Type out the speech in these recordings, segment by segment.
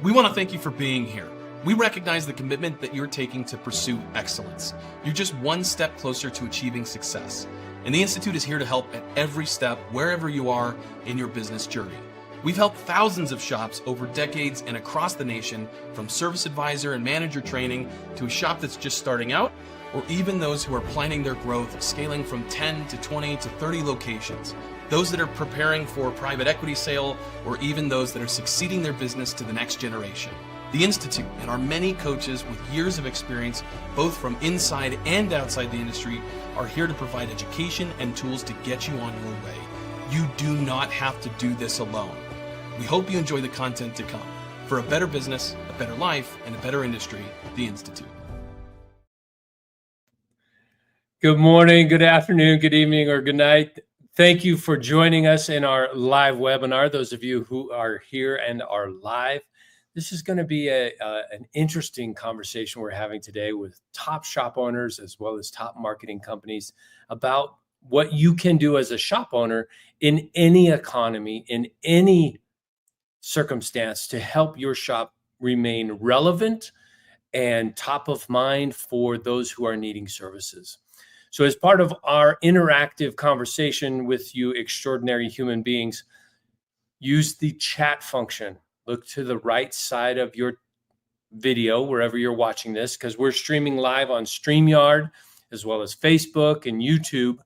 We want to thank you for being here. We recognize the commitment that you're taking to pursue excellence. You're just one step closer to achieving success. And the Institute is here to help at every step, wherever you are in your business journey. We've helped thousands of shops over decades and across the nation, from service advisor and manager training to a shop that's just starting out, or even those who are planning their growth, scaling from 10 to 20 to 30 locations. Those that are preparing for private equity sale, or even those that are succeeding their business to the next generation. The Institute and our many coaches with years of experience, both from inside and outside the industry, are here to provide education and tools to get you on your way. You do not have to do this alone. We hope you enjoy the content to come. For a better business, a better life, and a better industry, the Institute. Good morning, good afternoon, good evening, or good night. Thank you for joining us in our live webinar. Those of you who are here and are live, this is going to be an interesting conversation we're having today with top shop owners as well as top marketing companies about what you can do as a shop owner in any economy, in any circumstance, to help your shop remain relevant and top of mind for those who are needing services. So as part of our interactive conversation with you extraordinary human beings, use the chat function. Look to the right side of your video, wherever you're watching this, because we're streaming live on StreamYard, as well as Facebook and YouTube.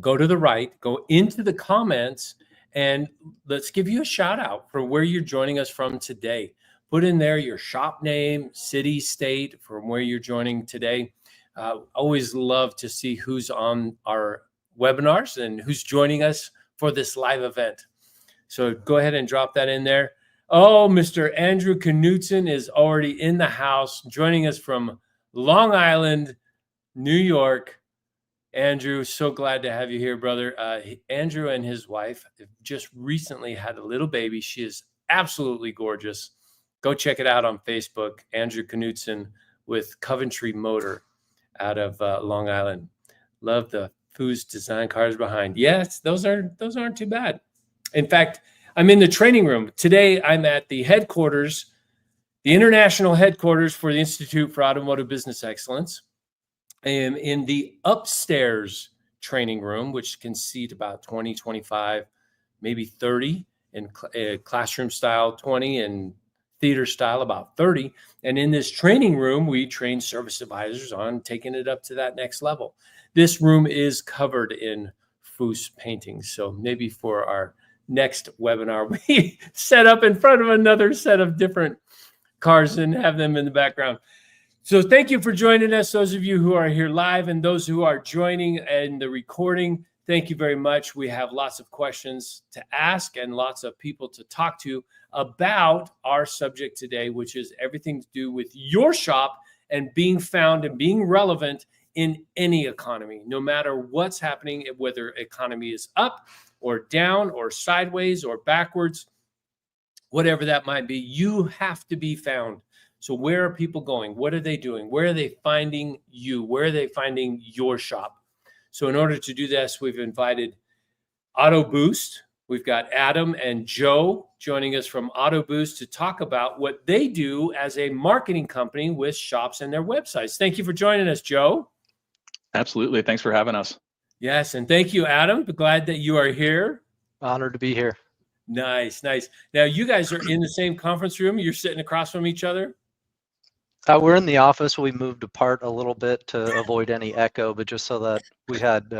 Go to the right, go into the comments, and let's give you a shout out for where you're joining us from today. Put in there your shop name, city, state, from where you're joining today. Always love to see who's on our webinars and who's joining us for this live event. So go ahead and drop that in there. Oh, Mr. Andrew Knutson is already in the house, joining us from Long Island, New York. Andrew, so glad to have you here, brother. Andrew and his wife have just recently had a little baby. She is absolutely gorgeous. Go check it out on Facebook. Andrew Knutson with Coventry Motor out of Long Island. Love the Foos design cars behind. Yes, those aren't too bad. In fact, I'm in the training room. Today, I'm at the headquarters, the international headquarters for the Institute for Automotive Business Excellence. I am in the upstairs training room, which can seat about 20, 25, maybe 30 in classroom style, 20 and theater style, about 30. And in this training room, we train service advisors on taking it up to that next level. This room is covered in Foos paintings. So maybe for our next webinar, we set up in front of another set of different cars and have them in the background. So thank you for joining us, those of you who are here live and those who are joining in the recording. Thank you very much. We have lots of questions to ask and lots of people to talk to about our subject today, which is everything to do with your shop and being found and being relevant in any economy, no matter what's happening, whether economy is up or down or sideways or backwards, whatever that might be, you have to be found. So where are people going? What are they doing? Where are they finding you? Where are they finding your shop? So in order to do this, we've invited Auto Boost. We've got Adam and Joe joining us from Auto Boost to talk about what they do as a marketing company with shops and their websites. Thank you for joining us, Joe. Absolutely. Thanks for having us. Yes, and thank you, Adam. Glad that you are here. Honored to be here. Nice, nice. Now, you guys are in the same conference room. You're sitting across from each other? We're in the office. We moved apart a little bit to avoid any echo, but just so that we had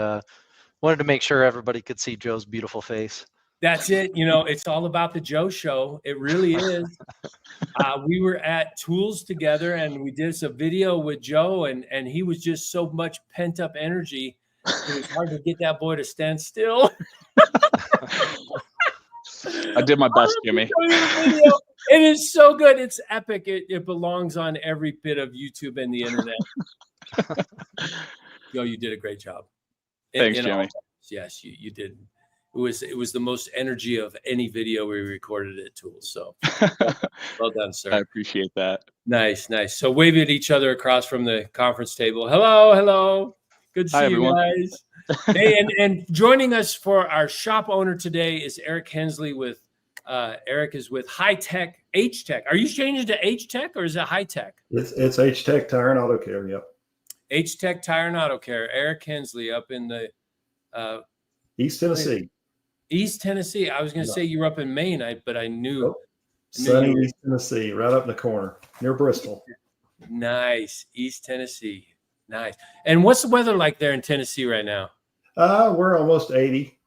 wanted to make sure everybody could see Joe's beautiful face. That's it. You know, it's all about the Joe show. It really is. We were at Tools together and we did a video with Joe and he was just so much pent up energy. It was hard to get that boy to stand still. I did my best, Jimmy. It is so good. It's epic. It belongs on every bit of YouTube and the internet. Yo, you did a great job. Thanks, Jimmy. Yes, you did. It was the most energy of any video we recorded at Tools. So well done, sir. I appreciate that. Nice, nice. So wave at each other across from the conference table. Hello, hello. Good to see you guys. Hey, and joining us for our shop owner today is Eric Hensley with Eric is with H-Tek. Are you changing to H-Tek or is it H-Tek? It's H-Tek Tire Auto Care. Yep. H-Tek Tire Auto Care. Eric Henley up in the East Tennessee. East Tennessee. I was going to say you were up in Maine, but I knew. Nope. Sunny East Tennessee, right up in the corner near Bristol. Nice. East Tennessee. Nice. And what's the weather like there in Tennessee right now? We're almost 80.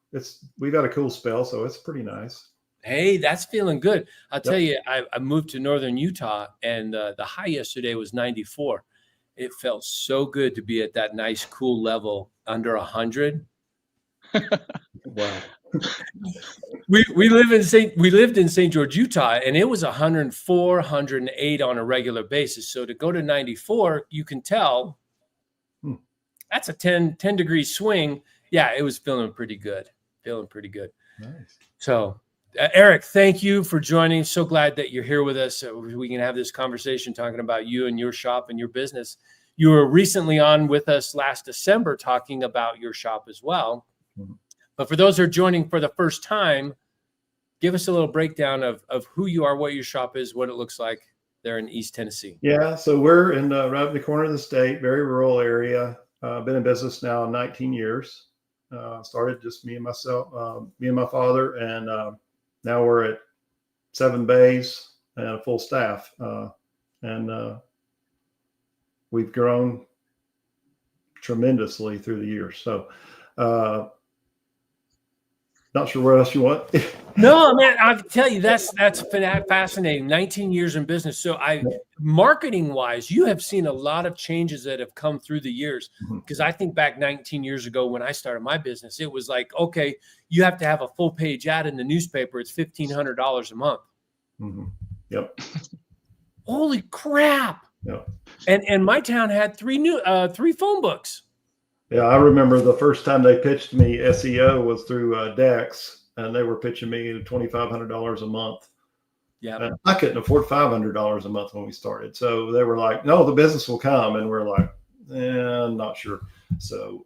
We've got a cool spell, so it's pretty nice. Hey, that's feeling good. I'll tell you, I moved to northern Utah, and the high yesterday was 94. It felt so good to be at that nice, cool level under 100. Wow. We lived in St. George, Utah, and it was 104, 108 on a regular basis. So to go to 94, you can tell that's a 10 degree swing. Yeah, it was feeling pretty good. Nice. So, Eric, thank you for joining. So glad that you're here with us. We can have this conversation talking about you and your shop and your business. You were recently on with us last December talking about your shop as well. Mm-hmm. But for those who are joining for the first time, give us a little breakdown of who you are, what your shop is, what it looks like there in East Tennessee. Yeah, so we're in right in the corner of the state, very rural area. Been in business now 19 years. Started just me and myself, me and my father, and now we're at 7 bays and a full staff. And we've grown tremendously through the years. So not sure what else you want. No, man, I'll tell you, that's fascinating. 19 years in business. So marketing wise, you have seen a lot of changes that have come through the years. Because I think back 19 years ago when I started my business, it was like, okay, you have to have a full page ad in the newspaper. It's $1,500 a month. Mm-hmm. Yep. Holy crap. Yep. And my town had three phone books. Yeah, I remember the first time they pitched me SEO was through Dex, and they were pitching me $2,500 a month. Yeah, and I couldn't afford $500 a month when we started. So they were like, "No, the business will come," and we're like, I'm not sure. So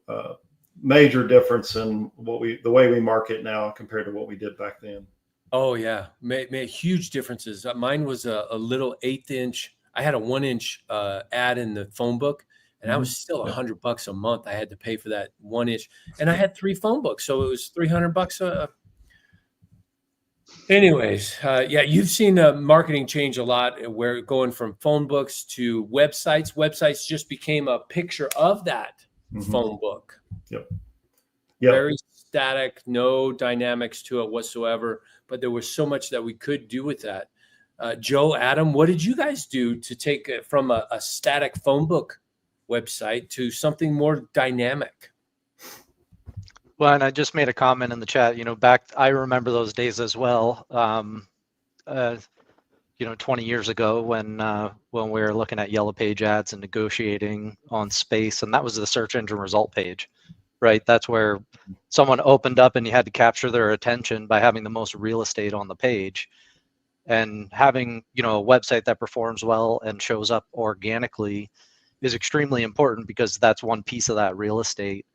major difference in the way we market now compared to what we did back then. Oh yeah, made huge differences. Mine was a little 1/8 inch. I had a 1 inch ad in the phone book. And I was still $100 a month. I had to pay for that 1 inch, and I had 3 phone books, so it was $300. Anyways, yeah, you've seen marketing change a lot. Where going from phone books to websites. Websites just became a picture of that phone book. Yep. Very static, no dynamics to it whatsoever. But there was so much that we could do with that. Joe, Adam, what did you guys do to take it from a static phone book website to something more dynamic? Well, and I just made a comment in the chat, I remember those days as well. 20 years ago when we were looking at yellow page ads and negotiating on space, and that was the search engine result page, right? That's where someone opened up and you had to capture their attention by having the most real estate on the page. And having, a website that performs well and shows up organically is extremely important, because that's one piece of that real estate.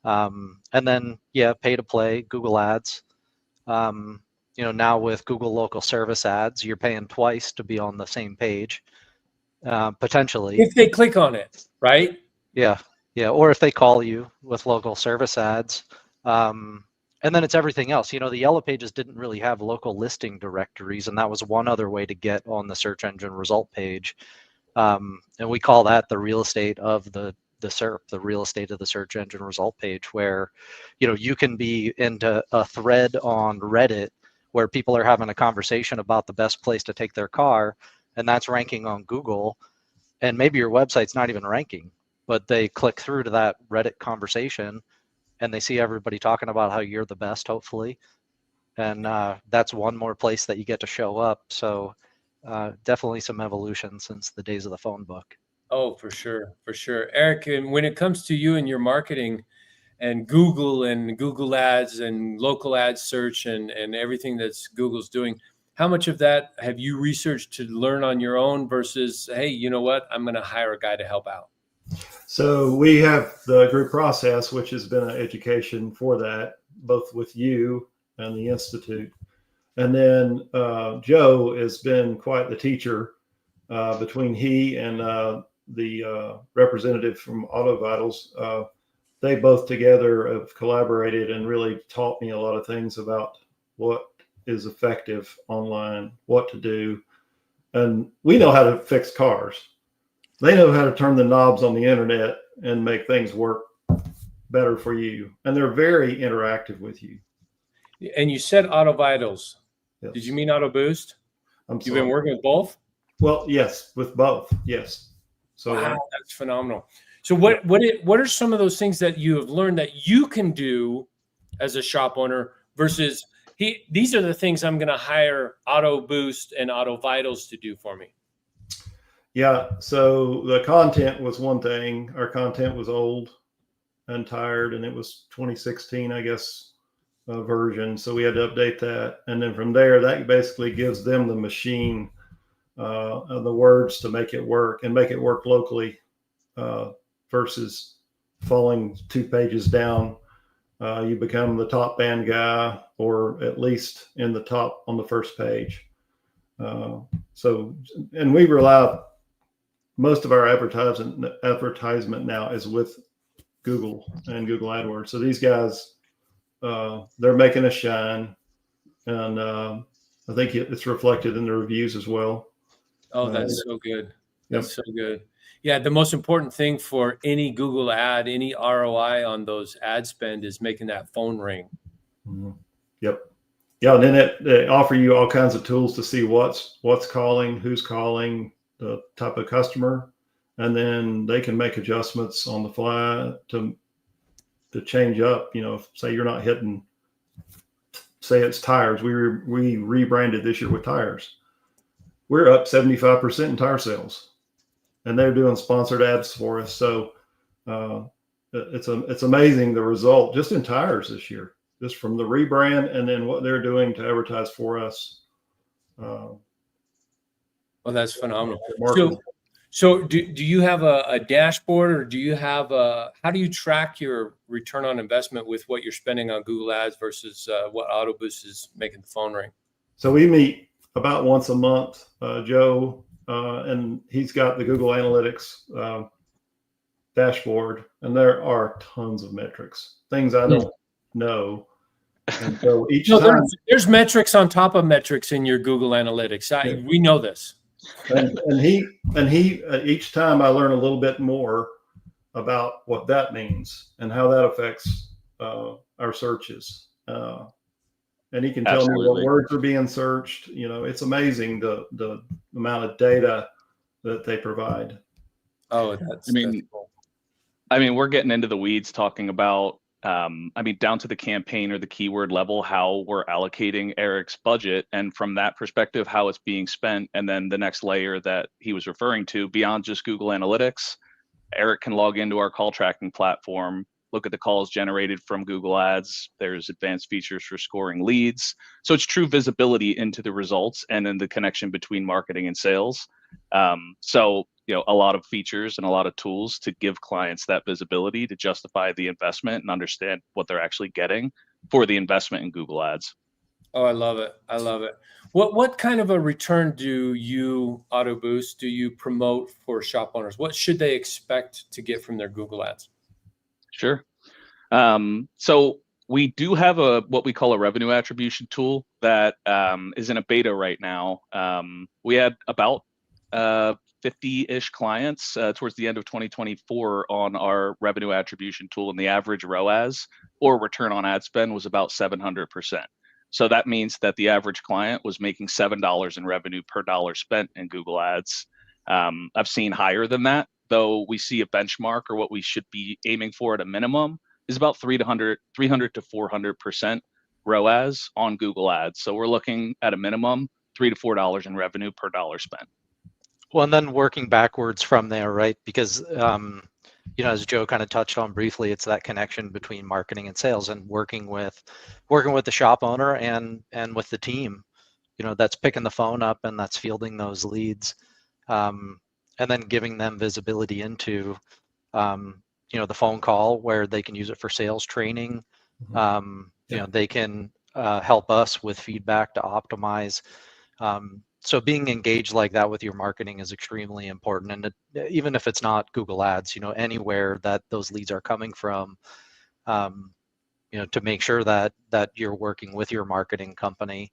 And then, pay to play, Google ads. Now with Google local service ads, you're paying twice to be on the same page, potentially. If they click on it, right? Yeah. Or if they call you with local service ads. And then it's everything else. The yellow pages didn't really have local listing directories, and that was one other way to get on the search engine result page. And we call that the real estate of the SERP, the real estate of the search engine result page, where, you can be into a thread on Reddit where people are having a conversation about the best place to take their car, and that's ranking on Google. And maybe your website's not even ranking, but they click through to that Reddit conversation and they see everybody talking about how you're the best, hopefully. And that's one more place that you get to show up. So definitely some evolution since the days of the phone book. Oh, for sure. Eric, and when it comes to you and your marketing and Google ads and local ad search and everything that's Google's doing, how much of that have you researched to learn on your own versus, hey, you know what, I'm going to hire a guy to help out? So we have the group process, which has been an education for that, both with you and the Institute. And then Joe has been quite the teacher between he and the representative from Auto Vitals. They both together have collaborated and really taught me a lot of things about what is effective online, what to do. And we know how to fix cars. They know how to turn the knobs on the internet and make things work better for you. And they're very interactive with you. And you said Auto Vitals. Yes. Did you mean Auto Boost? I'm You've been working with both? Well, yes, with both. Yes. So wow, that's phenomenal. So what are some of those things that you have learned that you can do as a shop owner versus these are the things I'm going to hire Auto Boost and Auto Vitals to do for me? Yeah. So the content was one thing. Our content was old and tired, and it was 2016, I guess, version. So we had to update that. And then from there, that basically gives them the machine, the words to make it work and make it work locally versus falling 2 pages down. You become the top band guy, or at least in the top on the first page. And we rely, most of our advertisement now is with Google and Google AdWords. So these guys, they're making us shine, and I think it's reflected in the reviews as well. Oh, that's so good. That's so good. Yeah, the most important thing for any Google ad, any ROI on those ad spend is making that phone ring. Mm-hmm. Yep. Yeah, and then they offer you all kinds of tools to see what's calling, who's calling, the type of customer, and then they can make adjustments on the fly to change up. You know, say you're not hitting, say it's tires. We rebranded this year with tires. We're up 75% in tire sales, and they're doing sponsored ads for us. So it's amazing the result just in tires this year, just from the rebrand and then what they're doing to advertise for us. Well, that's phenomenal. So do you have a dashboard, or do you have how do you track your return on investment with what you're spending on Google Ads versus what Auto Boost is making the phone ring? So we meet about once a month, Joe, and he's got the Google Analytics dashboard, and there are tons of metrics, things I don't know. And so each time there's metrics on top of metrics in your Google Analytics. We know this. And he each time I learn a little bit more about what that means and how that affects our searches. And he can tell me what words are being searched. You know, it's amazing the amount of data that they provide. Oh, that's cool. I mean, we're getting into the weeds talking about down to the campaign or the keyword level, how we're allocating Eric's budget, and from that perspective, how it's being spent. And then the next layer that he was referring to, beyond just Google Analytics, Eric can log into our call tracking platform, look at the calls generated from Google Ads. There's advanced features for scoring leads. So it's true visibility into the results and then the connection between marketing and sales. So, you know, a lot of features and a lot of tools to give clients that visibility to justify the investment and understand what they're actually getting for the investment in Google Ads. Oh, I love it. I love it. What kind of a return do you, Auto Boost, do you promote for shop owners? What should they expect to get from their Google Ads? Sure. So we do have what we call a revenue attribution tool that is in a beta right now. We had about 50-ish clients towards the end of 2024 on our revenue attribution tool, and the average ROAS, or return on ad spend, was about 700%. So that means that the average client was making $7 in revenue per dollar spent in Google Ads. I've seen higher than that, though. We see a benchmark, or what we should be aiming for at a minimum, is about 300 to 400% ROAS on Google Ads. So we're looking at a minimum $3 to $4 in revenue per dollar spent. Well, and then working backwards from there, right? Because you know, as Joe kind of touched on briefly, it's that connection between marketing and sales, and working with the shop owner and with the team, you know, that's picking the phone up and that's fielding those leads, and then giving them visibility into you know, the phone call where they can use it for sales training. You know, they can help us with feedback to optimize. So being engaged like that with your marketing is extremely important. And even if it's not Google Ads, anywhere that those leads are coming from, to make sure that you're working with your marketing company,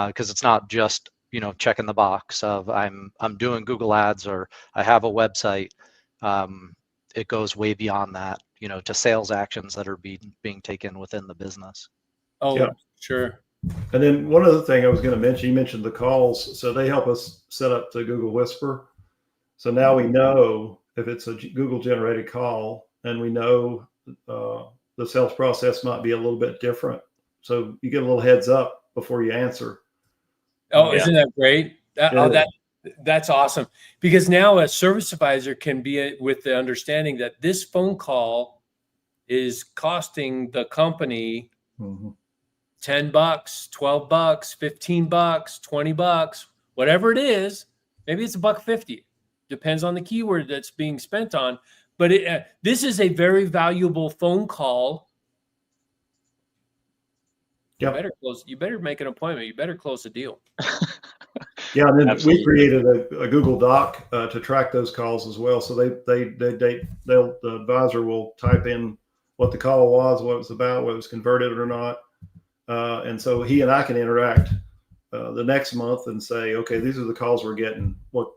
because it's not just checking the box of I'm doing Google Ads or I have a website. It goes way beyond that, to sales actions that are being taken within the business. Oh, Yeah. Sure. And then one other thing I was going to mention, you mentioned the calls. So they help us set up the Google Whisper. So now we know if it's a Google generated call, and we know the sales process might be a little bit different. So you get a little heads up before you answer. Oh, isn't that great? Yeah. That's awesome. Because now a service advisor can be with the understanding that this phone call is costing the company $10, $12, $15, $20, whatever it is. Maybe it's $1.50. Depends on the keyword that's being spent on. But this is a very valuable phone call. Yep. You better make an appointment. You better close the deal. Yeah, and then Absolutely. we created a Google Doc to track those calls as well. So the advisor will type in what the call was, what it was about, whether it was converted or not, and so he and I can interact the next month and say, okay, these are the calls we're getting. What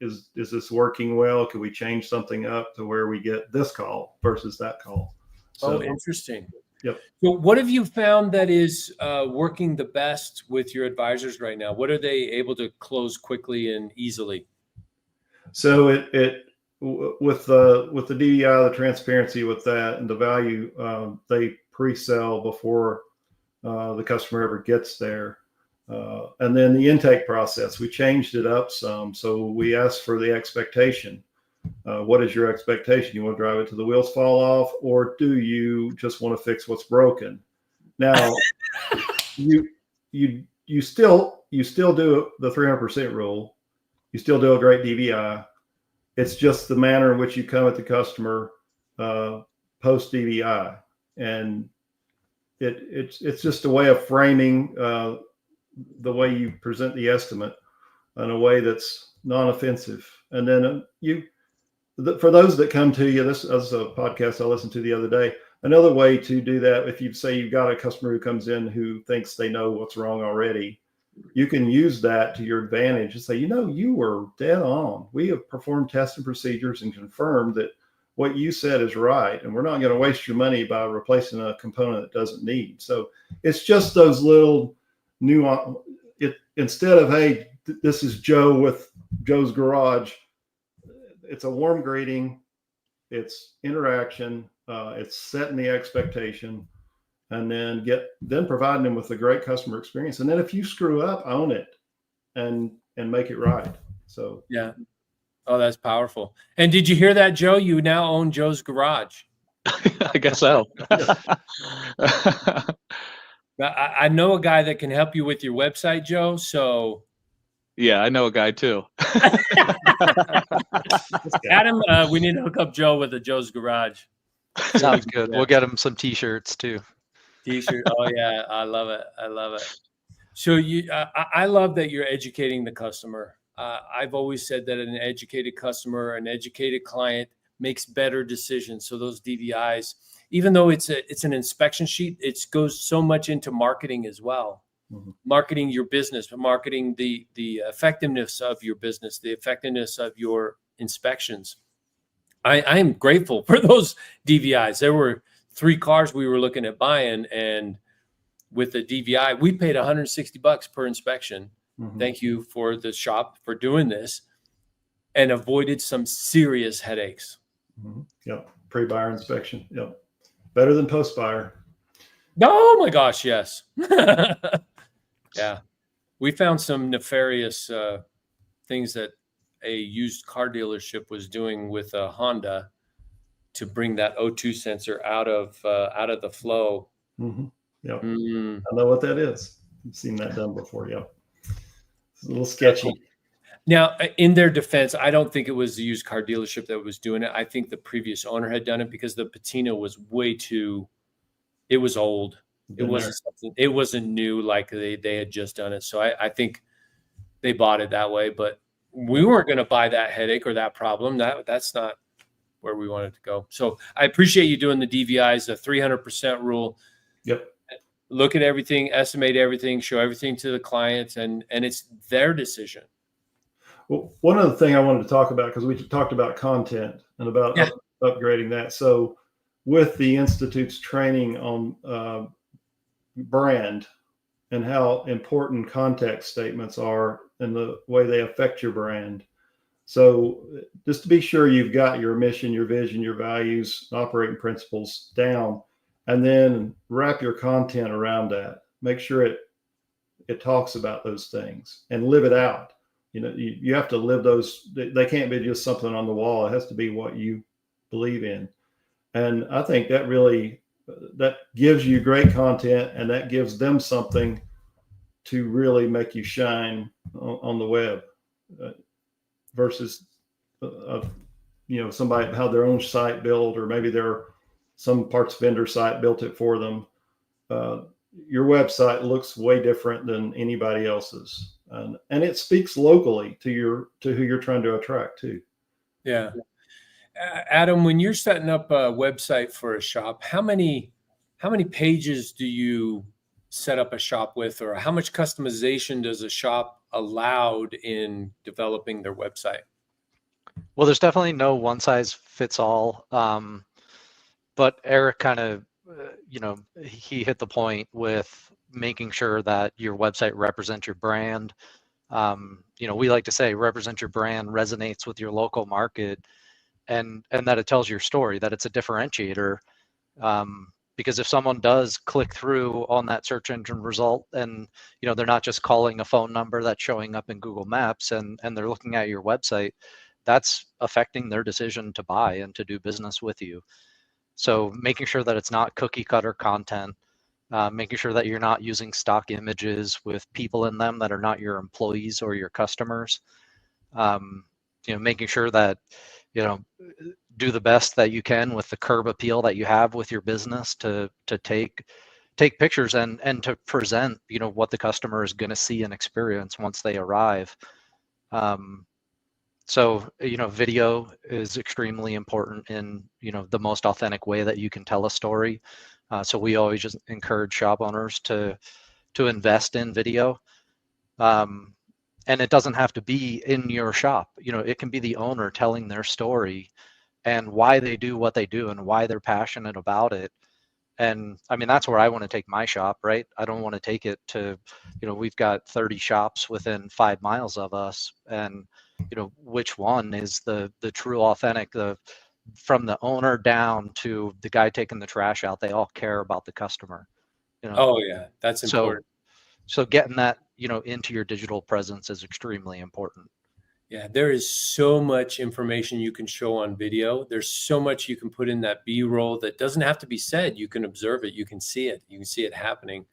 is this working well? Could we change something up to where we get this call versus that call? So, Interesting. Yep. So what have you found that is working the best with your advisors right now? What are they able to close quickly and easily? So with the DDI, the transparency with that and the value, they pre-sell before the customer ever gets there. And then the intake process, we changed it up some. So we asked for the expectation. What is your expectation? You want to drive it till the wheels fall off, or do you just want to fix what's broken? Now, you still do the 300% rule. You still do a great DVI. It's just the manner in which you come at the customer post DVI, and it's just a way of framing the way you present the estimate in a way that's non-offensive. And then for those that come to you, this is a podcast I listened to the other day. Another way to do that, if you say you've got a customer who comes in who thinks they know what's wrong already, you can use that to your advantage and say, you were dead on. We have performed tests and procedures and confirmed that what you said is right, and we're not going to waste your money by replacing a component that doesn't need. So it's just those little nuance. Instead of, hey, this is Joe with Joe's Garage, it's a warm greeting, it's interaction, it's setting the expectation, and then providing them with a great customer experience. And then if you screw up, own it and make it right. So yeah. Oh, that's powerful. And did you hear that, Joe? You now own Joe's Garage. I guess so. I know a guy that can help you with your website, Joe. So yeah, I know a guy too. Adam, we need to hook up Joe with a Joe's Garage. Sounds good. We'll get him some T-shirts too. T-shirt. Oh yeah, I love it. I love it. So I love that you're educating the customer. I've always said that an educated customer, an educated client makes better decisions. So those DVIs, even though it's an inspection sheet, it goes so much into marketing as well. Mm-hmm. Marketing your business, marketing the effectiveness of your business, the effectiveness of your inspections. I am grateful for those DVIs. There were 3 cars we were looking at buying, and with the DVI, we paid $160 per inspection. Mm-hmm. Thank you for the shop for doing this, and avoided some serious headaches. Mm-hmm. Yep. Pre-buyer inspection. Yep. Better than post-buyer. Oh my gosh, yes. Yeah. We found some nefarious things that a used car dealership was doing with a Honda to bring that O2 sensor out of the flow. Mm-hmm. Yep. Mm. I know what that is. I've seen that done before. Yep. It's a little sketchy. Now, in their defense, I don't think it was the used car dealership that was doing it. I think the previous owner had done it because the patina was it was old. It wasn't something, it wasn't new, like they had just done it. So I think they bought it that way, but we weren't going to buy that headache or that problem. That's not where we wanted to go. So I appreciate you doing the DVIs, the 300% rule. Yep. Look at everything, estimate everything, show everything to the clients, and it's their decision. Well, one other thing I wanted to talk about, because we talked about content and about upgrading that. So with the Institute's training on brand and how important context statements are and the way they affect your brand. So just to be sure you've got your mission, your vision, your values, operating principles down, and then wrap your content around that. Make sure it talks about those things and live it out. You know, you have to live those. They can't be just something on the wall. It has to be what you believe in. And I think that really, that gives you great content, and that gives them something to really make you shine on the web versus, somebody had their own site built, or maybe some parts vendor site built it for them. Your website looks way different than anybody else's. And it speaks locally to who you're trying to attract too. Yeah. Adam, when you're setting up a website for a shop, how many pages do you set up a shop with, or how much customization does a shop allowed in developing their website? Well, there's definitely no one size fits all. But Eric kind of, he hit the point with making sure that your website represents your brand. We like to say represent your brand, resonates with your local market, and that it tells your story, that it's a differentiator. Because if someone does click through on that search engine result, and they're not just calling a phone number that's showing up in Google Maps, and they're looking at your website, that's affecting their decision to buy and to do business with you. So making sure that it's not cookie cutter content, making sure that you're not using stock images with people in them that are not your employees or your customers. Making sure that, do the best that you can with the curb appeal that you have with your business to take pictures and to present, what the customer is going to see and experience once they arrive. So, video is extremely important in, the most authentic way that you can tell a story. So we always just encourage shop owners to invest in video. And it doesn't have to be in your shop. It can be the owner telling their story and why they do what they do and why they're passionate about it. And I mean, that's where I want to take my shop, right? I don't want to take it to, we've got 30 shops within 5 miles of us, and which one is the true authentic, from the owner down to the guy taking the trash out, they all care about the customer. Oh yeah, that's important. So getting that, into your digital presence is extremely important. Yeah, there is so much information you can show on video. There's so much you can put in that B-roll that doesn't have to be said. You can observe it. You can see it. You can see it happening.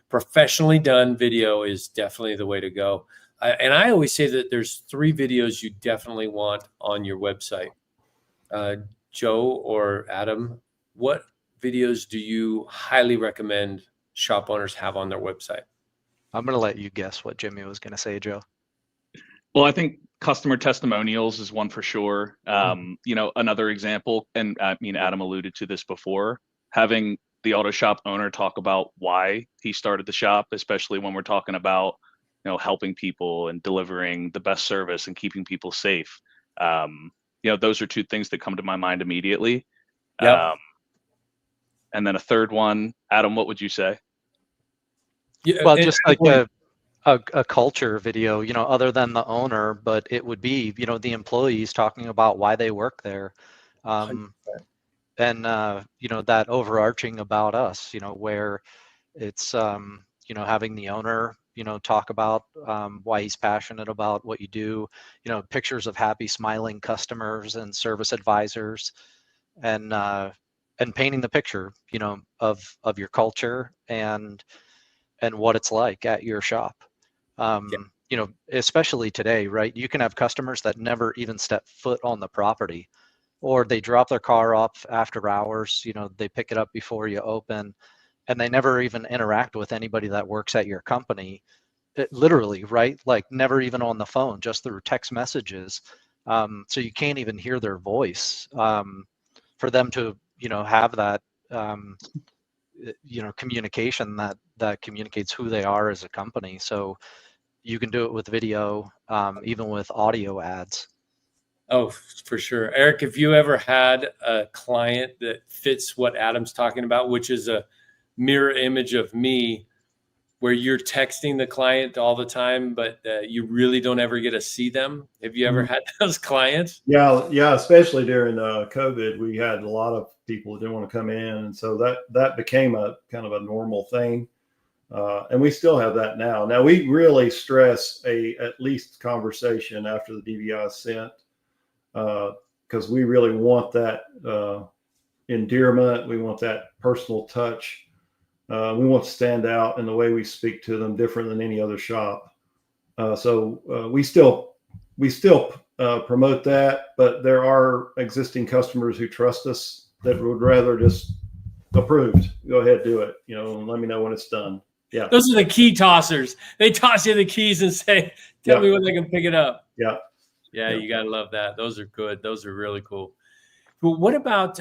Professionally done video is definitely the way to go. And I always say that there's 3 videos you definitely want on your website. Joe or Adam, what videos do you highly recommend shop owners have on their website? I'm going to let you guess what Jimmy was going to say, Joe. Well, I think customer testimonials is one for sure. Another example, and I mean, Adam alluded to this before, having the auto shop owner talk about why he started the shop, especially when we're talking about, helping people and delivering the best service and keeping people safe. Those are 2 things that come to my mind immediately. Yep. And then a third one, Adam, what would you say? Yeah, well, just like a culture video, other than the owner, but it would be, the employees talking about why they work there. And, that overarching about us, where it's, having the owner, talk about why he's passionate about what you do, pictures of happy, smiling customers and service advisors, and painting the picture, of your culture and what it's like at your shop. Especially today, right? You can have customers that never even step foot on the property, or they drop their car off after hours, they pick it up before you open, and they never even interact with anybody that works at your company. Literally, right? Like never even on the phone, just through text messages. So you can't even hear their voice. For them to, have that, communication that communicates who they are as a company. So you can do it with video, even with audio ads. Oh, for sure. Eric, have you ever had a client that fits what Adam's talking about, which is a mirror image of me, where you're texting the client all the time, but you really don't ever get to see them? Have you ever had those clients? Yeah, especially during COVID, we had a lot of people that didn't want to come in, and so that became a kind of a normal thing. And we still have that now. Now we really stress at least conversation after the DVI is sent, because we really want that endearment. We want that personal touch. We want to stand out in the way we speak to them, different than any other shop. So we still promote that, but there are existing customers who trust us that would rather just approved. Go ahead, do it. And let me know when it's done. Yeah. Those are the key tossers. They toss you the keys and say, tell me when they can pick it up. Yeah. Yeah, you got to love that. Those are good. Those are really cool. Well, what about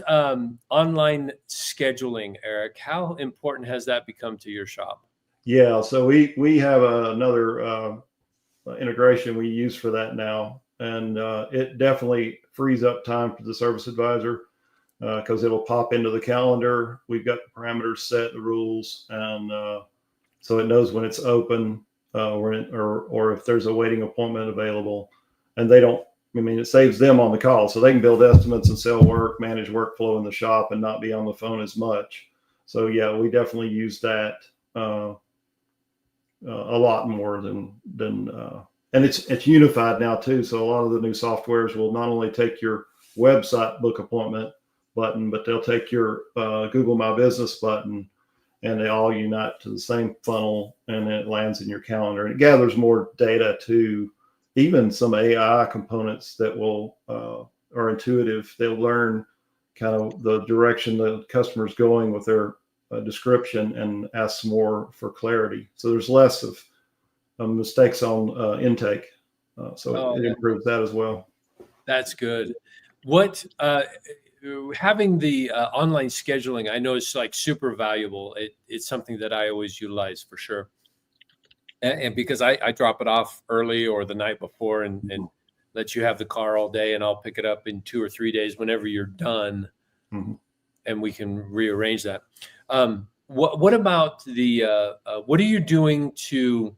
online scheduling, Eric? How important has that become to your shop? Yeah, so we have another integration we use for that now, and it definitely frees up time for the service advisor, because it'll pop into the calendar. We've got the parameters set, the rules, and so it knows when it's open, or if there's a waiting appointment available, and it saves them on the call, so they can build estimates and sell work, manage workflow in the shop, and not be on the phone as much. So yeah, we definitely use that a lot more than and it's unified now too. So a lot of the new softwares will not only take your website book appointment button, but they'll take your Google My Business button, and they all unite to the same funnel, and then it lands in your calendar. And it gathers more data too. Even some AI components that are intuitive. They'll learn kind of the direction the customer's going with their description and ask more for clarity. So there's less of mistakes on intake. So it improves that as well. That's good. What having the online scheduling, I know it's like super valuable. It's something that I always utilize for sure. And because I drop it off early or the night before and let you have the car all day, and I'll pick it up in 2 or 3 days whenever you're done, and we can rearrange that. What about what are you doing to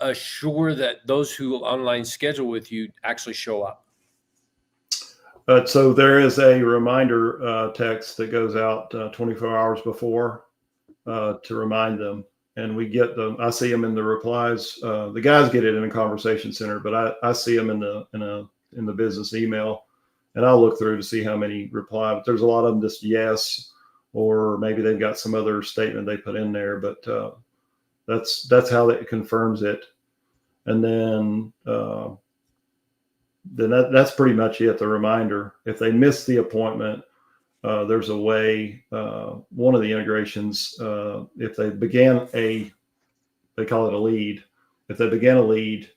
assure that those who online schedule with you actually show up? So there is a reminder text that goes out 24 hours before to remind them. And we get them. I see them in the replies. The guys get it in a conversation center, but I see them in the business email, and I'll look through to see how many reply. But there's a lot of them just yes, or maybe they've got some other statement they put in there. But that's how it confirms it, and then that's pretty much it. The reminder. If they miss the appointment, there's a way, one of the integrations, if they began they call it a lead, if they began a lead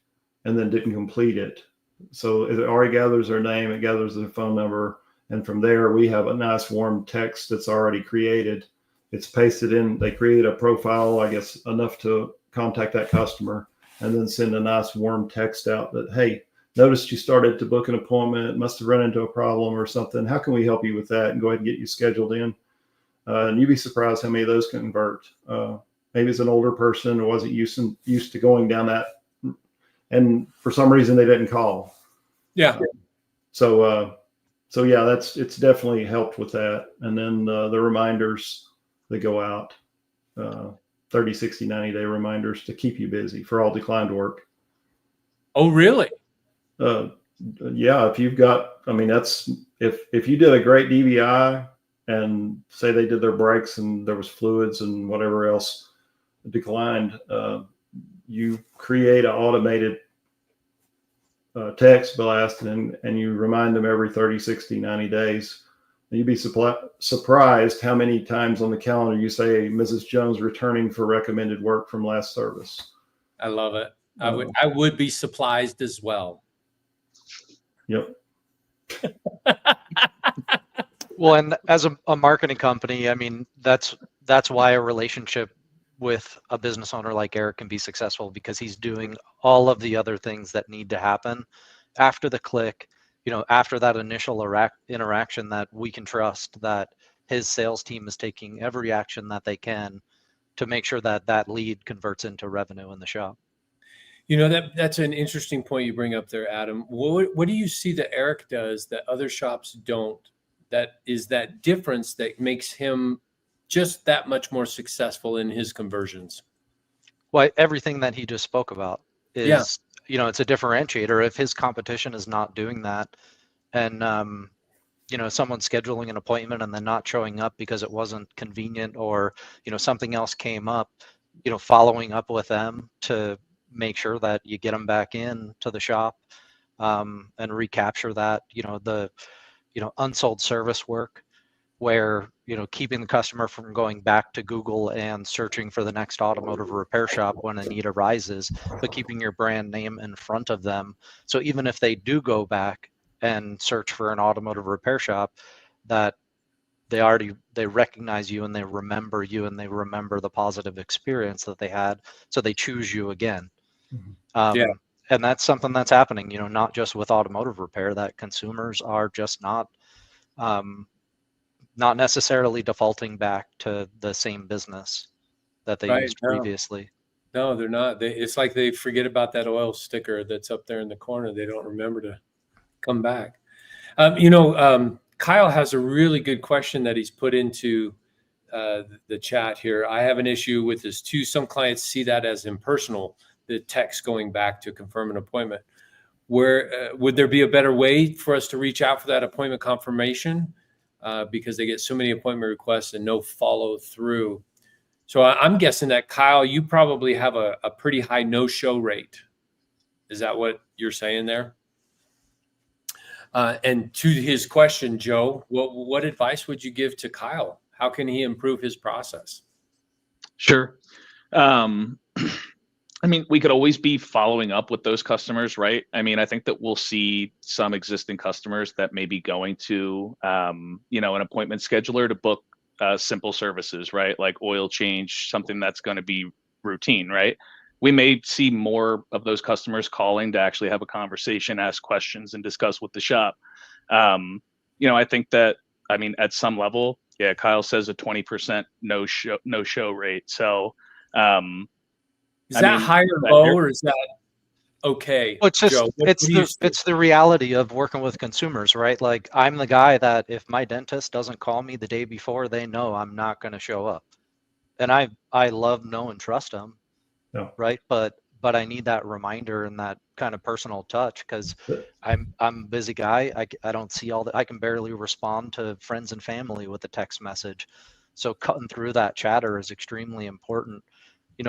and then didn't complete it. So it already gathers their name, it gathers their phone number. And from there, we have a nice warm text that's already created. It's pasted in, they create a profile, I guess, enough to contact that customer, and then send a nice warm text out that, hey, noticed you started to book an appointment, must have run into a problem or something. How can we help you with that? And go ahead and get you scheduled in. And you'd be surprised how many of those convert. Maybe it's an older person who wasn't used to going down that, and for some reason they didn't call. Yeah. So yeah, it's definitely helped with that. And then the reminders that go out, 30, 60, 90-day reminders to keep you busy for all declined work. Oh, really? Yeah, if you've got, that's if you did a great DVI and say they did their brakes and there was fluids and whatever else declined, you create an automated text blast and you remind them every 30, 60, 90 days. You'd be surprised how many times on the calendar you say Mrs. Jones returning for recommended work from last service. I love it. I would be surprised as well. Yep. Well, and as a marketing company, I mean, that's why a relationship with a business owner like Eric can be successful, because he's doing all of the other things that need to happen after the click, after that initial interaction, that we can trust that his sales team is taking every action that they can to make sure that that lead converts into revenue in the shop. That's an interesting point you bring up there, Adam. What do you see that Eric does that other shops don't? That is that difference that makes him just that much more successful in his conversions? Well, everything that he just spoke about is, it's a differentiator. If his competition is not doing that, and someone's scheduling an appointment and then not showing up because it wasn't convenient, or something else came up, following up with them to make sure that you get them back in to the shop, and recapture that, the unsold service work, where keeping the customer from going back to Google and searching for the next automotive repair shop when a need arises, but keeping your brand name in front of them. So even if they do go back and search for an automotive repair shop, that they recognize you and they remember you and they remember the positive experience that they had, so they choose you again. Mm-hmm. And that's something that's happening, not just with automotive repair, that consumers are just not necessarily defaulting back to the same business that they used previously. No, they're not. It's like they forget about that oil sticker that's up there in the corner. They don't remember to come back. Kyle has a really good question that he's put into the chat here. I have an issue with this too. Some clients see that as impersonal, the text going back to confirm an appointment. Where would there be a better way for us to reach out for that appointment confirmation? Because they get so many appointment requests and no follow through. So I'm guessing that, Kyle, you probably have a pretty high no-show rate. Is that what you're saying there? And to his question, Joe, what advice would you give to Kyle? How can he improve his process? Sure. I mean, we could always be following up with those customers, right? I mean, I think that we'll see some existing customers that may be going to, an appointment scheduler to book simple services, right? Like oil change, something that's going to be routine, right? We may see more of those customers calling to actually have a conversation, ask questions, and discuss with the shop. I think that, at some level, Kyle says a 20% no show rate. So, is that high or low, or is that okay? Well, it's the reality of working with consumers, right? Like, I'm the guy that if my dentist doesn't call me the day before, they know I'm not going to show up, and I love, know, and trust them, right? But I need that reminder and that kind of personal touch, because I'm a busy guy. I don't see all that. I can barely respond to friends and family with a text message, so cutting through that chatter is extremely important.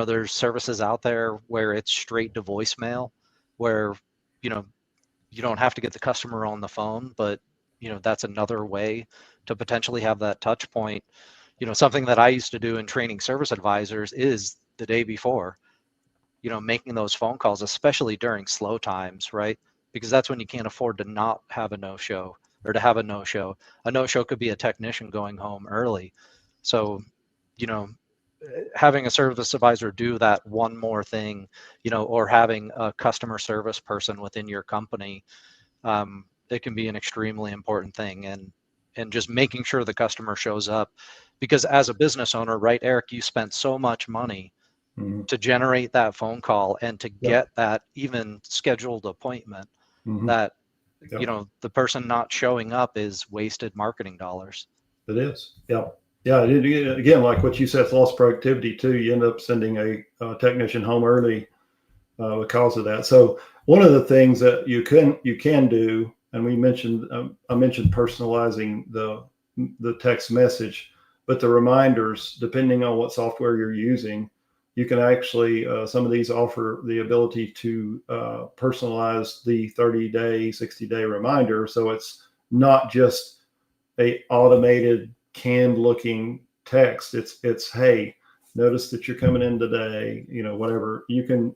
There's services out there where it's straight to voicemail, where, you don't have to get the customer on the phone, but, that's another way to potentially have that touch point. Something that I used to do in training service advisors is the day before, making those phone calls, especially during slow times, right? Because that's when you can't afford to not have a no-show, or to have a no-show. A no-show could be a technician going home early. So, having a service advisor do that one more thing, or having a customer service person within your company, it can be an extremely important thing, and just making sure the customer shows up. Because as a business owner, right, Eric, you spent so much money to generate that phone call and to get that even scheduled appointment, that, the person not showing up is wasted marketing dollars. It is. Yeah. Yeah, again, like what you said, it's lost productivity too. You end up sending a technician home early because of that. So one of the things that you can do, and I mentioned personalizing the text message, but the reminders, depending on what software you're using, you can actually, some of these offer the ability to personalize the 30-day, 60-day reminder. So it's not just a automated canned looking text. It's hey, notice that you're coming in today, whatever. You can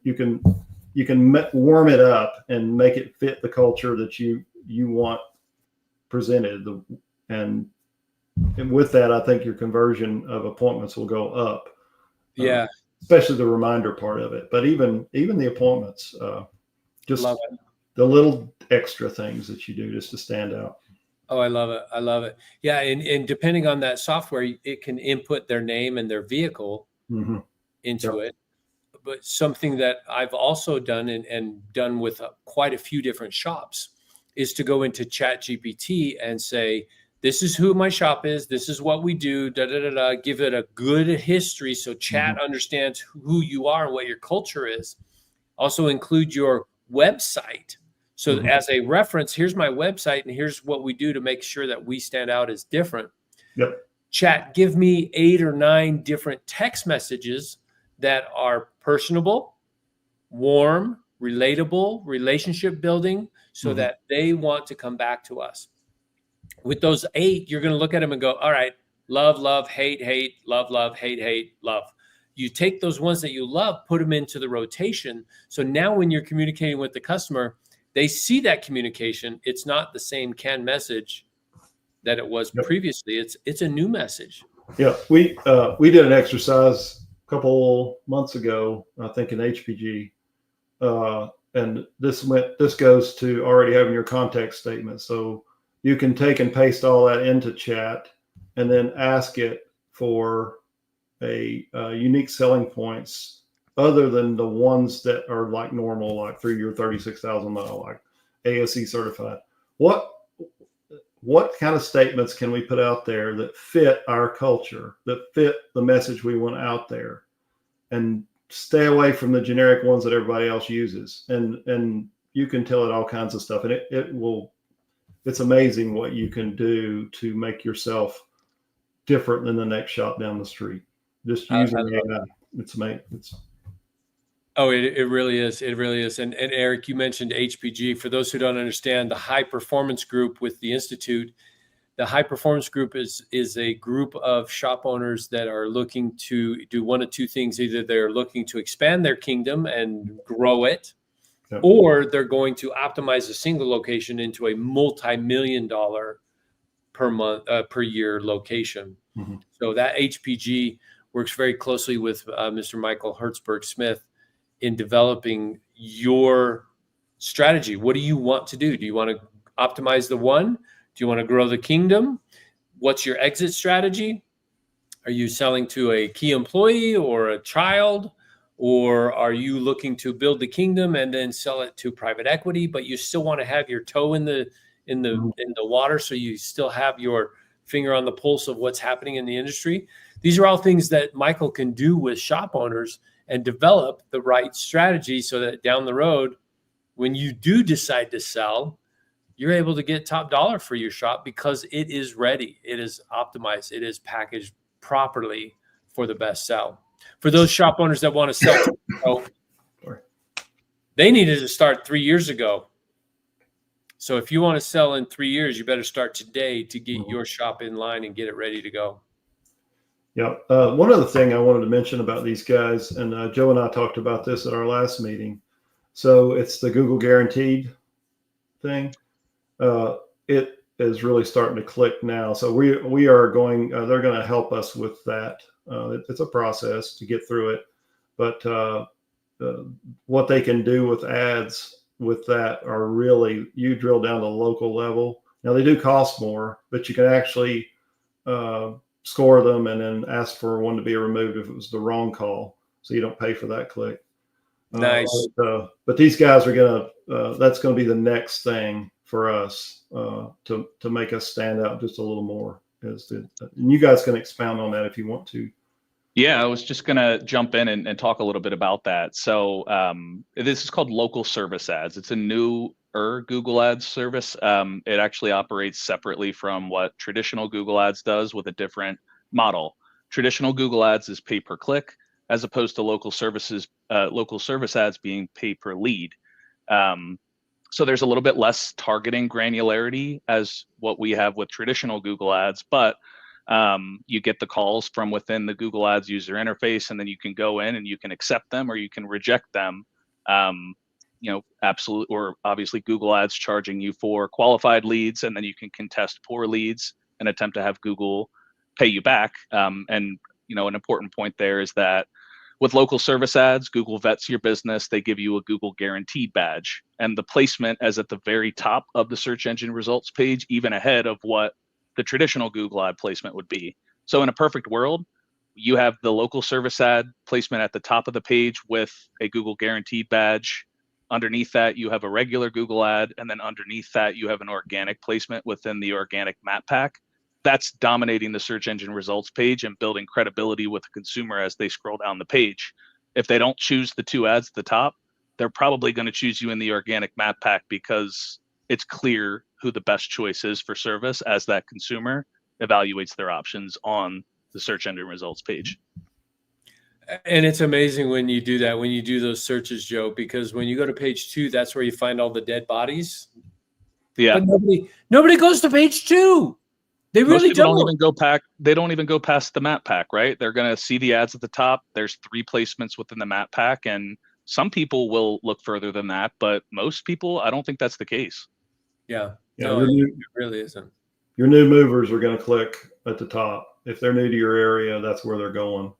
warm it up and make it fit the culture that you want presented. And with that, I think your conversion of appointments will go up. Yeah. Especially the reminder part of it, but even the appointments, just Love it. The little extra things that you do just to stand out. Oh, I love it. I love it. Yeah. And depending on that software, it can input their name and their vehicle into it. But something that I've also done and done with quite a few different shops is to go into ChatGPT and say, this is who my shop is. This is what we do. Give it a good history so chat understands who you are and what your culture is. Also include your website. So as a reference, here's my website and here's what we do to make sure that we stand out as different. Yep. Chat, give me 8 or 9 different text messages that are personable, warm, relatable, relationship building, so that they want to come back to us. With those 8, you're going to look at them and go, all right, love, love, hate, hate, love, love, hate, hate, love. You take those ones that you love, put them into the rotation. So now when you're communicating with the customer, they see that communication. It's not the same canned message that it was previously. It's a new message. Yeah, we did an exercise a couple months ago, I think in HPG, and this goes to already having your context statement. So you can take and paste all that into chat and then ask it for a unique selling points other than the ones that are like normal, like through your 36,000 mile, like ASE certified. What kind of statements can we put out there that fit our culture, that fit the message we want out there, and stay away from the generic ones that everybody else uses? And you can tell it all kinds of stuff, and it's amazing what you can do to make yourself different than the next shop down the street. Just using AI. It's amazing. Oh, it really is. It really is. And Eric, you mentioned HPG. For those who don't understand, the high performance group with the Institute, the high performance group is a group of shop owners that are looking to do one of two things. Either they're looking to expand their kingdom and grow it, or they're going to optimize a single location into a multi-million-dollar per year location. So that HPG works very closely with Mr. Michael Hertzberg-Smith in developing your strategy. What do you want to do? Do you want to optimize the one? Do you want to grow the kingdom? What's your exit strategy? Are you selling to a key employee or a child? Or are you looking to build the kingdom and then sell it to private equity, but you still want to have your toe in the water, so you still have your finger on the pulse of what's happening in the industry? These are all things that Michael can do with shop owners and develop the right strategy so that down the road, when you do decide to sell, you're able to get top dollar for your shop because it is ready. It is optimized. It is packaged properly for the best sell. For those shop owners that want to sell, they needed to start 3 years ago. So if you want to sell in 3 years, you better start today to get your shop in line and get it ready to go. Yeah. One other thing I wanted to mention about these guys, and Joe and I talked about this at our last meeting. So it's the Google Guaranteed thing. It is really starting to click now. So we are going, they're going to help us with that. It's a process to get through it. But what they can do with ads with that are really, you drill down to the local level. Now they do cost more, but you can actually score them and then ask for one to be removed if it was the wrong call, so you don't pay for that click. Nice. But these guys are gonna that's gonna be the next thing for us to make us stand out just a little more. And you guys can expound on that if you want to. Yeah, I was just gonna jump in and talk a little bit about that. So this is called local service ads. It's a new Google Ads service. It actually operates separately from what traditional Google Ads does, with a different model. Traditional Google Ads is pay per click, as opposed to local service ads being pay per lead. So there's a little bit less targeting granularity as what we have with traditional Google Ads, but you get the calls from within the Google Ads user interface, and then you can go in and you can accept them or you can reject them. Absolutely, or obviously Google Ads charging you for qualified leads, and then you can contest poor leads and attempt to have Google pay you back. And an important point there is that with local service ads, Google vets your business. They give you a Google guaranteed badge, and the placement is at the very top of the search engine results page, even ahead of what the traditional Google ad placement would be. So in a perfect world, you have the local service ad placement at the top of the page with a Google guaranteed badge. Underneath that, you have a regular Google ad, and then underneath that, you have an organic placement within the organic map pack. That's dominating the search engine results page and building credibility with the consumer as they scroll down the page. If they don't choose the two ads at the top, they're probably going to choose you in the organic map pack because it's clear who the best choice is for service as that consumer evaluates their options on the search engine results page. And it's amazing when you do that, when you do those searches, Joe, because when you go to page 2, that's where you find all the dead bodies. Yeah. But nobody goes to page 2. They really don't even go back. They don't even go past the map pack, right? They're going to see the ads at the top. There's 3 placements within the map pack, and some people will look further than that, but most people, I don't think that's the case. Yeah. Yeah, No, it really isn't. Your new movers are going to click at the top. If they're new to your area, that's where they're going.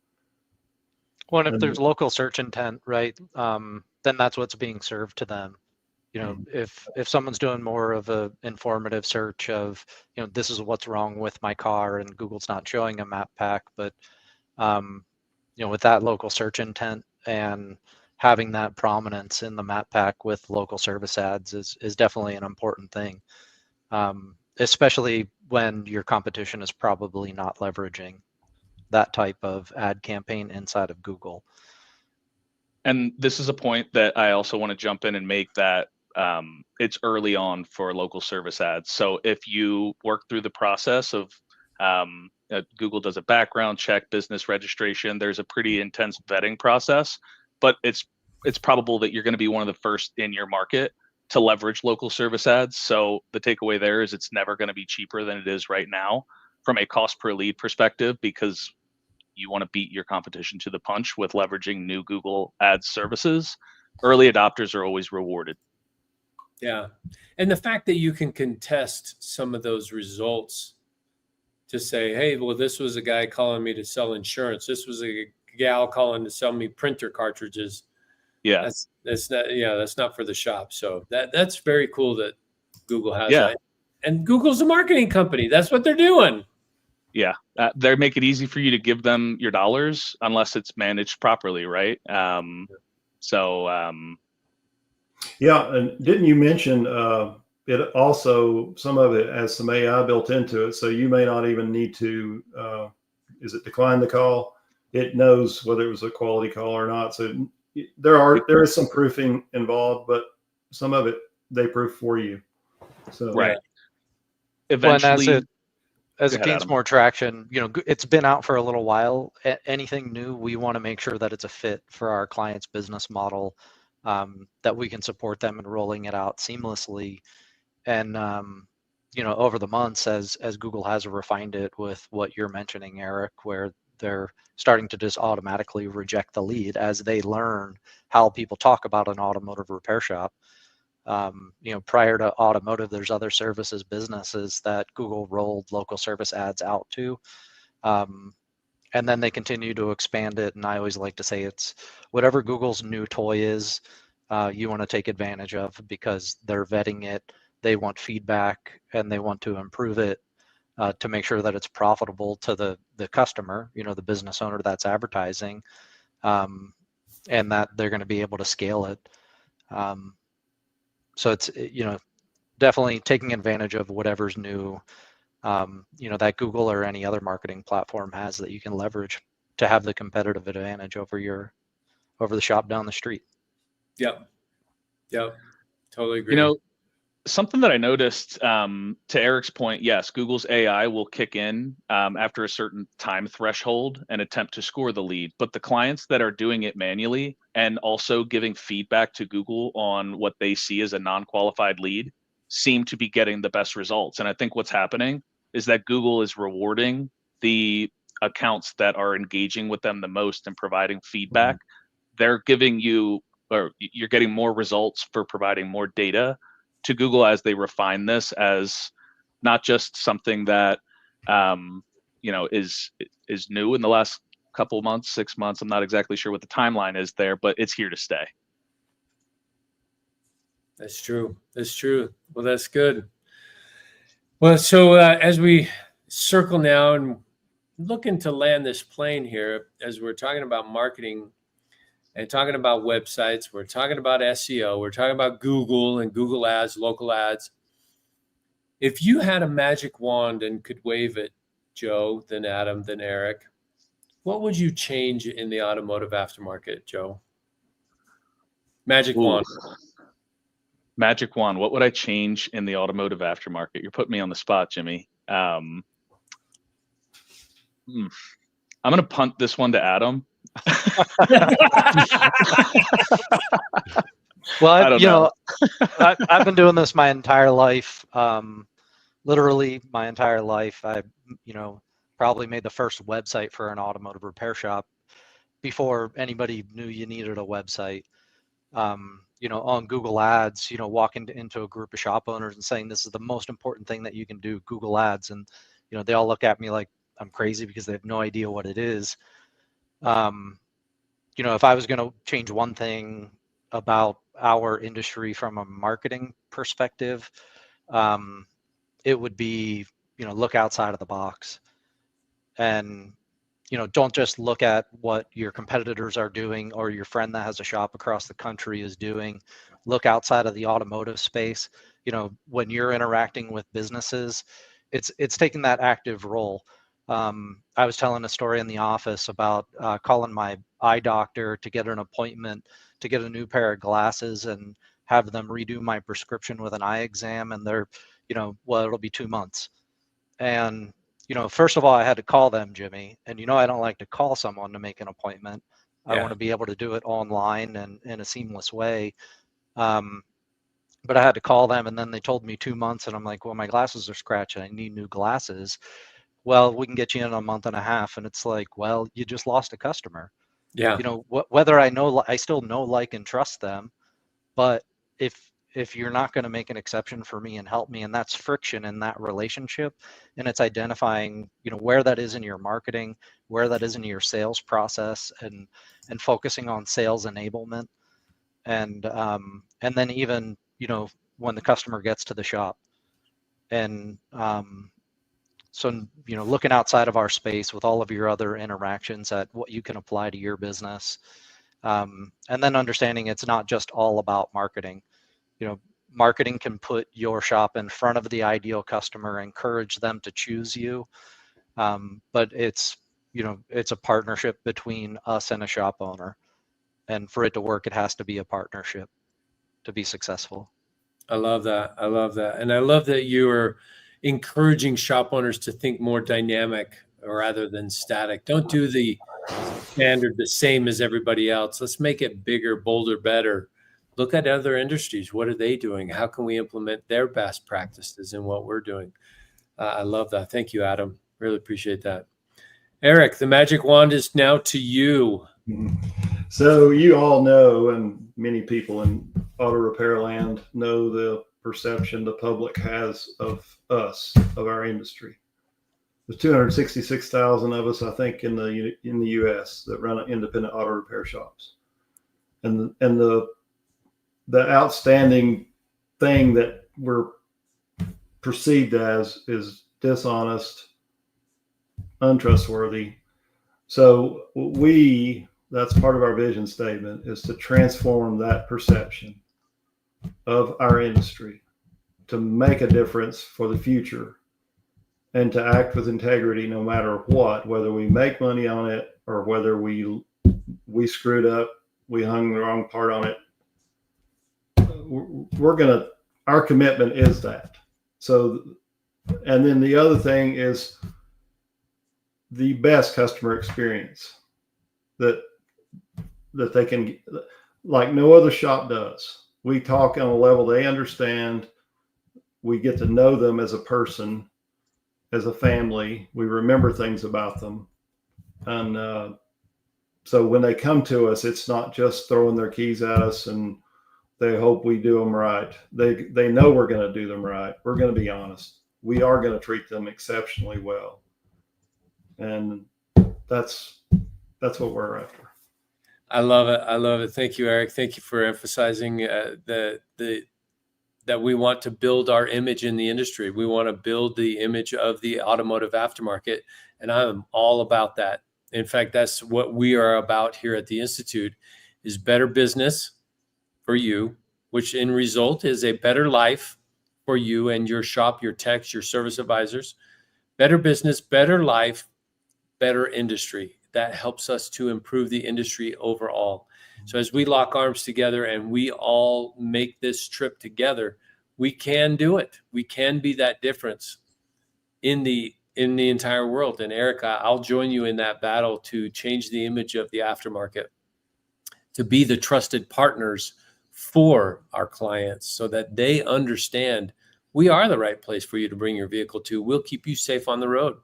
Well, and if there's local search intent, right, then that's what's being served to them. If someone's doing more of a informative search of, this is what's wrong with my car, and Google's not showing a map pack, but with that local search intent and having that prominence in the map pack with local service ads is definitely an important thing, especially when your competition is probably not leveraging that type of ad campaign inside of Google. And this is a point that I also want to jump in and make, that it's early on for local service ads. So if you work through the process of Google does a background check, business registration, there's a pretty intense vetting process, but it's probable that you're going to be one of the first in your market to leverage local service ads. So the takeaway there is it's never going to be cheaper than it is right now from a cost per lead perspective, because you want to beat your competition to the punch with leveraging new Google Ads services. Early adopters are always rewarded. Yeah. And the fact that you can contest some of those results to say, hey, well, this was a guy calling me to sell insurance. This was a gal calling to sell me printer cartridges. Yeah. That's not for the shop. So that's very cool that Google has that. And Google's a marketing company. That's what they're doing. Yeah. They make it easy for you to give them your dollars unless it's managed properly, right? Yeah, and didn't you mention it also, some of it has some AI built into it, so you may not even need to, decline the call? It knows whether it was a quality call or not. So there is some proofing involved, but some of it they proof for you. So right. Eventually, as it gains more traction, it's been out for a little while. Anything new, we want to make sure that it's a fit for our client's business model, that we can support them in rolling it out seamlessly. And, over the months, as Google has refined it with what you're mentioning, Eric, where they're starting to just automatically reject the lead as they learn how people talk about an automotive repair shop. Prior to automotive, there's other services businesses that Google rolled local service ads out to. And then they continue to expand it. And I always like to say it's whatever Google's new toy is, you want to take advantage of, because they're vetting it. They want feedback and they want to improve it to make sure that it's profitable to the customer, the business owner that's advertising, and that they're going to be able to scale it. So it's, definitely taking advantage of whatever's new, that Google or any other marketing platform has that you can leverage to have the competitive advantage over the shop down the street. Yep. Totally agree. something that I noticed, to Eric's point, yes, Google's AI will kick in after a certain time threshold and attempt to score the lead. But the clients that are doing it manually and also giving feedback to Google on what they see as a non-qualified lead seem to be getting the best results. And I think what's happening is that Google is rewarding the accounts that are engaging with them the most and providing feedback. They're giving you, or you're getting more results for providing more data to Google as they refine this as not just something that is new in the last couple months, 6 months. I'm not exactly sure what the timeline is there, but it's here to stay. That's true. That's true. Well, that's good. Well, so as we circle now and looking to land this plane here, as we're talking about marketing and talking about websites, we're talking about SEO, we're talking about Google and Google ads, local ads. If you had a magic wand and could wave it, Joe, then Adam, then Eric, what would you change in the automotive aftermarket, Joe? Magic wand. Magic wand. What would I change in the automotive aftermarket? You're putting me on the spot, Jimmy. I'm going to punt this one to Adam. Well, I've been doing this my entire life, literally my entire life. I, probably made the first website for an automotive repair shop before anybody knew you needed a website. On Google Ads, walking into a group of shop owners and saying, this is the most important thing that you can do, Google Ads. And, they all look at me like I'm crazy because they have no idea what it is. If I was going to change one thing about our industry from a marketing perspective, it would be, look outside of the box. And, don't just look at what your competitors are doing or your friend that has a shop across the country is doing. Look outside of the automotive space. When you're interacting with businesses, it's taking that active role. I was telling a story in the office about calling my eye doctor to get an appointment to get a new pair of glasses and have them redo my prescription with an eye exam. And they're, it'll be 2 months. And, first of all, I had to call them, Jimmy. And, I don't like to call someone to make an appointment. Yeah. I want to be able to do it online and in a seamless way. But I had to call them, and then they told me 2 months, and I'm like, well, my glasses are scratched and I need new glasses. Well, we can get you in a month and a half. And it's like, well, you just lost a customer. Yeah. Whether I still know, like, and trust them, but if you're not going to make an exception for me and help me, and that's friction in that relationship, and it's identifying, where that is in your marketing, where that is in your sales process, and focusing on sales enablement, and then even, when the customer gets to the shop, and so, looking outside of our space with all of your other interactions at what you can apply to your business, and then understanding it's not just all about marketing. Marketing can put your shop in front of the ideal customer, encourage them to choose you. But it's a partnership between us and a shop owner. And for it to work, it has to be a partnership to be successful. I love that. I love that. And I love that you are encouraging shop owners to think more dynamic rather than static. Don't do the standard the same as everybody else. Let's make it bigger, bolder, better. Look at other industries. What are they doing? How can we implement their best practices in what we're doing? I love that. Thank you, Adam. Really appreciate that. Eric, the magic wand is now to you. So you all know, and many people in auto repair land know, the perception the public has of us, of our industry. There's 266,000 of us, I think, in the U.S. that run independent auto repair shops, and the outstanding thing that we're perceived as is dishonest, untrustworthy. So that's part of our vision statement, is to transform that perception of our industry, to make a difference for the future, and to act with integrity no matter what, whether we make money on it or whether we screwed up, we hung the wrong part on it. We're going to our commitment is that. So, and then the other thing is the best customer experience that they can, like no other shop does. We talk on a level they understand. We get to know them as a person, as a family. We remember things about them. And so when they come to us, it's not just throwing their keys at us and they hope we do them right. They know we're going to do them right. We're going to be honest. We are going to treat them exceptionally well. And that's what we're after. I love it. I love it. Thank you, Eric. Thank you for emphasizing that we want to build our image in the industry. We want to build the image of the automotive aftermarket, and I'm all about that. In fact, that's what we are about here at the Institute, is better business for you, which in result is a better life for you and your shop, your techs, your service advisors. Better business, better life, better industry. That helps us to improve the industry overall. So as we lock arms together and we all make this trip together, we can do it. We can be that difference in the entire world. And Erica, I'll join you in that battle to change the image of the aftermarket, to be the trusted partners for our clients so that they understand we are the right place for you to bring your vehicle to. We'll keep you safe on the road,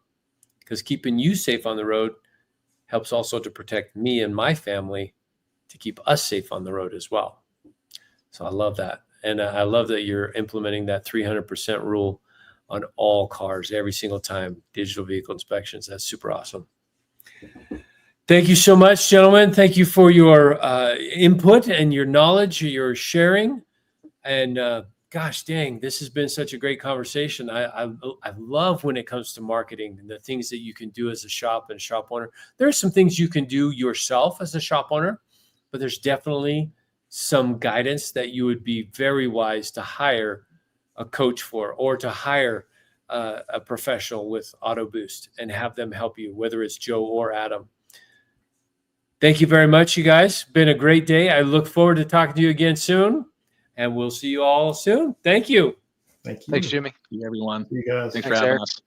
because keeping you safe on the road helps also to protect me and my family, to keep us safe on the road as well. So I love that. And I love that you're implementing that 300% rule on all cars every single time, digital vehicle inspections. That's super awesome. Thank you so much, gentlemen. Thank you for your input and your knowledge, your sharing. And gosh dang, this has been such a great conversation. I love when it comes to marketing and the things that you can do as a shop and shop owner. There are some things you can do yourself as a shop owner, but there's definitely some guidance that you would be very wise to hire a coach for, or to hire a professional with Auto Boost and have them help you, whether it's Joe or Adam. Thank you very much, you guys. Been a great day. I look forward to talking to you again soon. And we'll see you all soon. Thank you. Thank you. Thanks, Jimmy. See everyone. See you guys. Thanks for Thanks, having Eric. us.